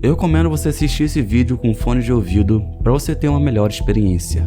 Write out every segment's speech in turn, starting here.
eu recomendo você assistir esse vídeo com fone de ouvido para você ter uma melhor experiência.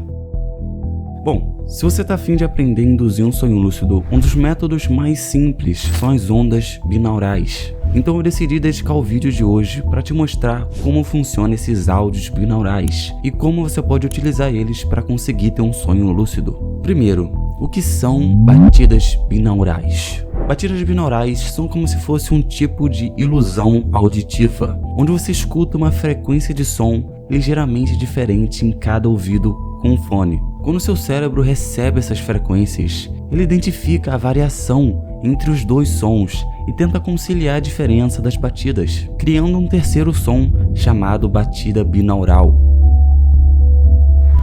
Bom, se você está afim de aprender a induzir um sonho lúcido, um dos métodos mais simples são as ondas binaurais. Então eu decidi dedicar o vídeo de hoje para te mostrar como funcionam esses áudios binaurais e como você pode utilizar eles para conseguir ter um sonho lúcido. Primeiro, o que são batidas binaurais? Batidas binaurais são como se fosse um tipo de ilusão auditiva, onde você escuta uma frequência de som ligeiramente diferente em cada ouvido com um fone. Quando seu cérebro recebe essas frequências, ele identifica a variação entre os dois sons e tenta conciliar a diferença das batidas, criando um terceiro som chamado batida binaural.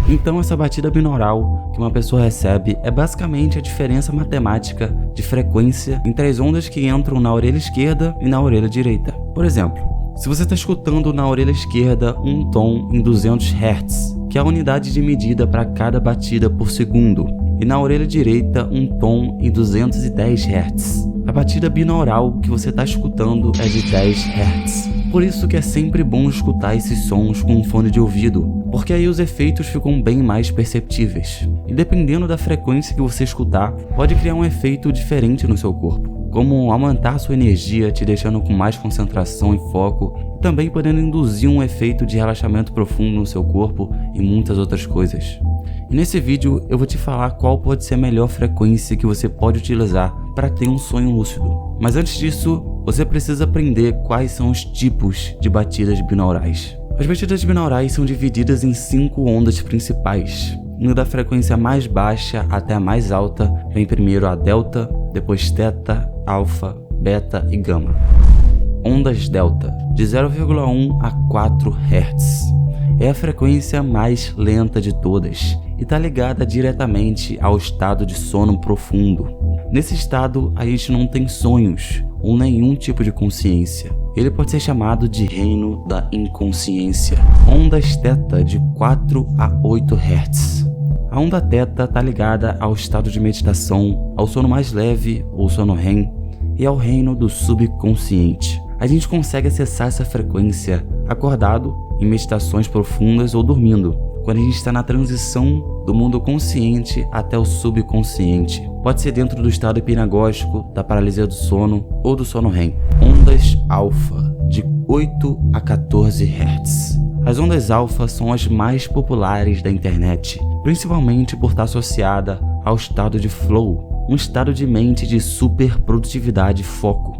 Então essa batida binaural que uma pessoa recebe é basicamente a diferença matemática de frequência entre as ondas que entram na orelha esquerda e na orelha direita. Por exemplo, se você está escutando na orelha esquerda um tom em 200 Hz, que é a unidade de medida para cada batida por segundo, e na orelha direita um tom em 210 Hz, a batida binaural que você está escutando é de 10 Hz. Por isso que é sempre bom escutar esses sons com um fone de ouvido, porque aí os efeitos ficam bem mais perceptíveis. E dependendo da frequência que você escutar, pode criar um efeito diferente no seu corpo, como aumentar sua energia, te deixando com mais concentração e foco, e também podendo induzir um efeito de relaxamento profundo no seu corpo e muitas outras coisas. E nesse vídeo eu vou te falar qual pode ser a melhor frequência que você pode utilizar para ter um sonho lúcido. Mas antes disso, você precisa aprender quais são os tipos de batidas binaurais. As batidas binaurais são divididas em 5 ondas principais. Indo da frequência mais baixa até a mais alta, vem primeiro a delta, depois teta, alfa, beta e gama. Ondas delta, de 0,1 a 4 Hz. É a frequência mais lenta de todas e está ligada diretamente ao estado de sono profundo. Nesse estado, a gente não tem sonhos ou nenhum tipo de consciência. Ele pode ser chamado de reino da inconsciência. Ondas teta de 4 a 8 Hz. A onda teta está ligada ao estado de meditação, ao sono mais leve ou sono REM e ao reino do subconsciente. A gente consegue acessar essa frequência acordado, em meditações profundas ou dormindo, quando a gente está na transição do mundo consciente até o subconsciente. Pode ser dentro do estado hipnagógico, da paralisia do sono ou do sono REM. Ondas alfa, de 8 a 14 Hz. As ondas alfa são as mais populares da internet, principalmente por estar associada ao estado de flow, um estado de mente de super produtividade e foco.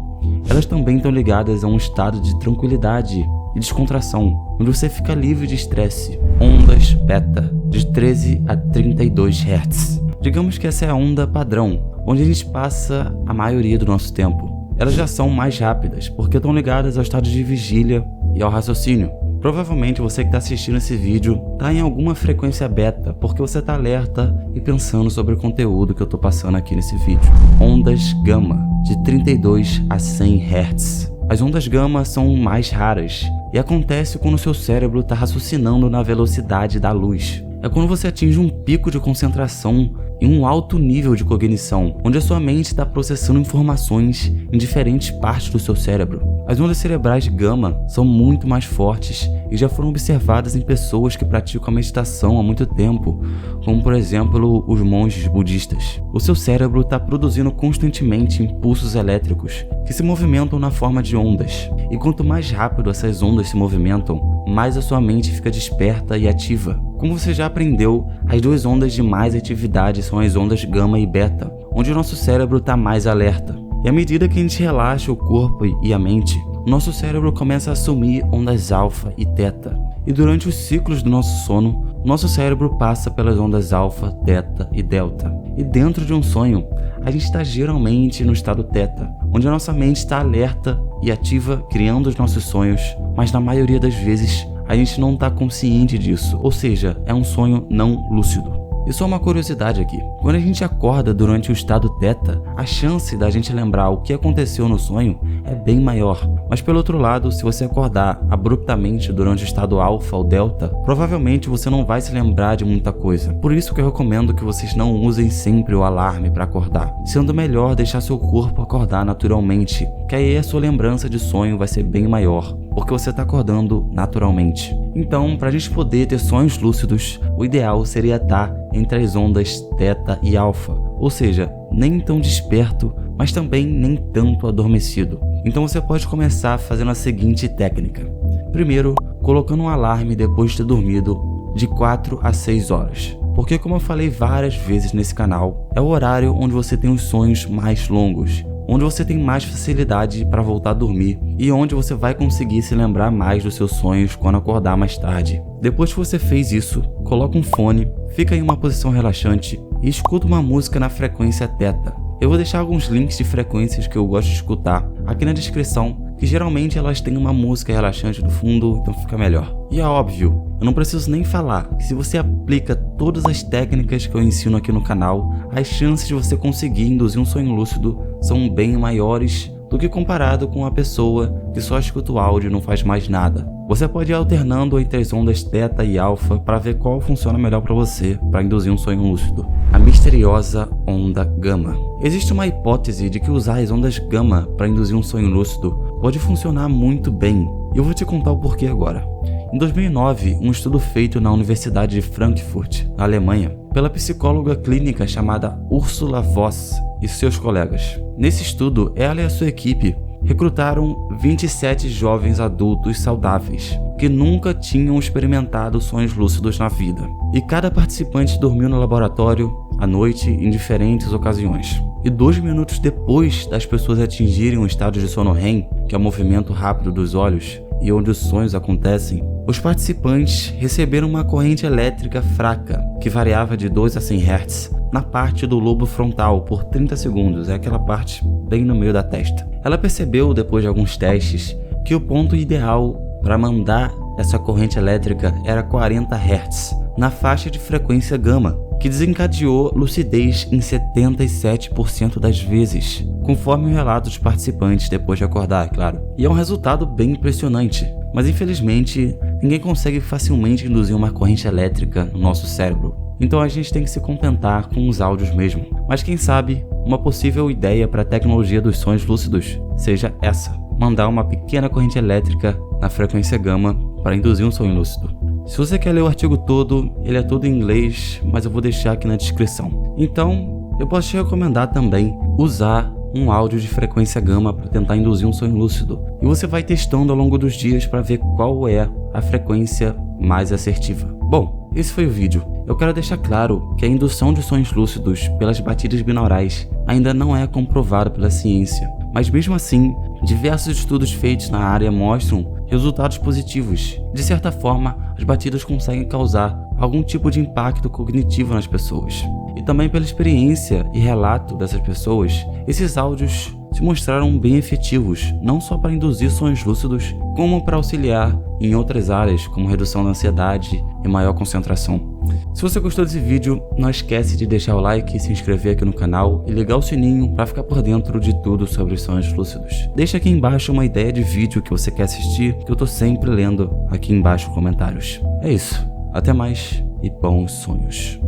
Elas também estão ligadas a um estado de tranquilidade e descontração, onde você fica livre de estresse. Ondas beta, de 13 a 32 Hz. Digamos que essa é a onda padrão, onde a gente passa a maioria do nosso tempo. Elas já são mais rápidas, porque estão ligadas ao estado de vigília e ao raciocínio. Provavelmente você que está assistindo esse vídeo está em alguma frequência beta, porque você está alerta e pensando sobre o conteúdo que eu estou passando aqui nesse vídeo. Ondas gama, de 32 a 100 Hz. As ondas gama são mais raras e acontece quando o seu cérebro está raciocinando na velocidade da luz. É quando você atinge um pico de concentração e um alto nível de cognição, onde a sua mente está processando informações em diferentes partes do seu cérebro. As ondas cerebrais gama são muito mais fortes e já foram observadas em pessoas que praticam a meditação há muito tempo, como por exemplo os monges budistas. O seu cérebro está produzindo constantemente impulsos elétricos que se movimentam na forma de ondas, e quanto mais rápido essas ondas se movimentam, mais a sua mente fica desperta e ativa. Como você já aprendeu, as duas ondas de mais atividade são as ondas gama e beta, onde o nosso cérebro está mais alerta. E à medida que a gente relaxa o corpo e a mente, o nosso cérebro começa a assumir ondas alfa e teta. E durante os ciclos do nosso sono, o nosso cérebro passa pelas ondas alfa, teta e delta. E dentro de um sonho, a gente está geralmente no estado teta, onde a nossa mente está alerta e ativa, criando os nossos sonhos, mas na maioria das vezes a gente não está consciente disso, ou seja, é um sonho não lúcido. E só uma curiosidade aqui, quando a gente acorda durante o estado teta, a chance da gente lembrar o que aconteceu no sonho é bem maior. Mas pelo outro lado, se você acordar abruptamente durante o estado alfa ou delta, provavelmente você não vai se lembrar de muita coisa. Por isso que eu recomendo que vocês não usem sempre o alarme para acordar, sendo melhor deixar seu corpo acordar naturalmente, que aí a sua lembrança de sonho vai ser bem maior. porque você está acordando naturalmente. Então, para a gente poder ter sonhos lúcidos, o ideal seria estar entre as ondas teta e alfa, ou seja, nem tão desperto, mas também nem tanto adormecido. Então você pode começar fazendo a seguinte técnica. Primeiro, colocando um alarme depois de ter dormido de 4 a 6 horas. Porque, como eu falei várias vezes nesse canal, é o horário onde você tem os sonhos mais longos, onde você tem mais facilidade para voltar a dormir e onde você vai conseguir se lembrar mais dos seus sonhos quando acordar mais tarde. Depois que você fez isso, coloca um fone, fica em uma posição relaxante e escuta uma música na frequência teta. Eu vou deixar alguns links de frequências que eu gosto de escutar aqui na descrição, que geralmente elas têm uma música relaxante no fundo, então fica melhor. E é óbvio, eu não preciso nem falar que se você aplica todas as técnicas que eu ensino aqui no canal, as chances de você conseguir induzir um sonho lúcido são bem maiores do que comparado com uma pessoa que só escuta o áudio e não faz mais nada. Você pode ir alternando entre as ondas teta e alfa para ver qual funciona melhor para você para induzir um sonho lúcido. A misteriosa onda gama. Existe uma hipótese de que usar as ondas gama para induzir um sonho lúcido pode funcionar muito bem, e eu vou te contar o porquê agora. Em 2009, um estudo feito na Universidade de Frankfurt, na Alemanha, pela psicóloga clínica chamada Ursula Voss e seus colegas. Nesse estudo, ela e a sua equipe recrutaram 27 jovens adultos saudáveis que nunca tinham experimentado sonhos lúcidos na vida. E cada participante dormiu no laboratório à noite em diferentes ocasiões. E 2 minutos depois das pessoas atingirem um estado de sono REM, que é o movimento rápido dos olhos e onde os sonhos acontecem, os participantes receberam uma corrente elétrica fraca, que variava de 2 a 100 Hz, na parte do lobo frontal por 30 segundos, é aquela parte bem no meio da testa. Ela percebeu, depois de alguns testes, que o ponto ideal para mandar essa corrente elétrica era 40 Hz, na faixa de frequência gama, que desencadeou lucidez em 77% das vezes, conforme o relato dos participantes depois de acordar, claro. E é um resultado bem impressionante, mas infelizmente ninguém consegue facilmente induzir uma corrente elétrica no nosso cérebro. Então a gente tem que se contentar com os áudios mesmo. Mas quem sabe, uma possível ideia para a tecnologia dos sonhos lúcidos seja essa: mandar uma pequena corrente elétrica na frequência gama para induzir um sonho lúcido. Se você quer ler o artigo todo, ele é todo em inglês, mas eu vou deixar aqui na descrição. Então, eu posso te recomendar também usar um áudio de frequência gama para tentar induzir um sonho lúcido. E você vai testando ao longo dos dias para ver qual é a frequência mais assertiva. Bom, esse foi o vídeo. Eu quero deixar claro que a indução de sonhos lúcidos pelas batidas binaurais ainda não é comprovada pela ciência. Mas mesmo assim, diversos estudos feitos na área mostram resultados positivos. De certa forma, as batidas conseguem causar algum tipo de impacto cognitivo nas pessoas. E também pela experiência e relato dessas pessoas, esses áudios se mostraram bem efetivos, não só para induzir sonhos lúcidos, como para auxiliar em outras áreas, como redução da ansiedade e maior concentração. Se você gostou desse vídeo, não esquece de deixar o like, se inscrever aqui no canal e ligar o sininho para ficar por dentro de tudo sobre os sonhos lúcidos. Deixa aqui embaixo uma ideia de vídeo que você quer assistir, que eu tô sempre lendo aqui embaixo nos comentários. É isso, até mais e bons sonhos.